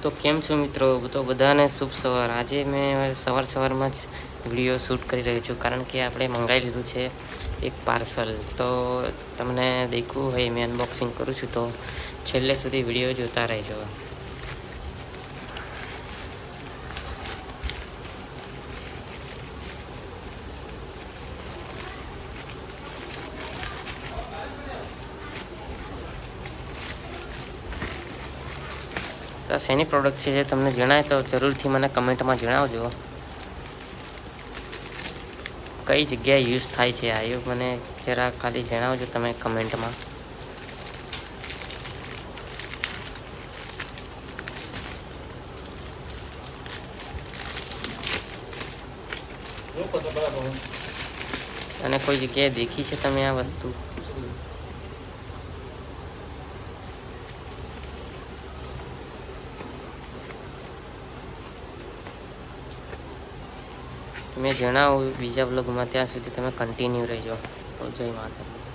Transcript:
તો કેમ છો મિત્રો? તો બધાને શુભ સવાર। આજે મેં સવારમાં જ વિડીયો શૂટ કરી રહ્યો છું, કારણ કે આપણે મંગાવી લીધું છે એક પાર્સલ। તો તમને દેખવું હોય મેં અનબોક્સિંગ કરું છું, તો છેલ્લે સુધી વિડીયો જોતા રહેજો। તો શેની પ્રોડક્ટ છે જે તમને જણાય તો જરૂરથી મને કમેન્ટમાં જણાવજો। કઈ જગ્યાએ યુઝ થાય છે આ એ મને જરા ખાલી જણાવજો તમે કમેન્ટમાં। અને કોઈ જગ્યાએ દેખી છે તમે આ વસ્તુ? મેં જણાવું બીજા બ્લોગમાં, ત્યાં સુધી તમે કન્ટિન્યુ રહેજો। તો જય માતાજી।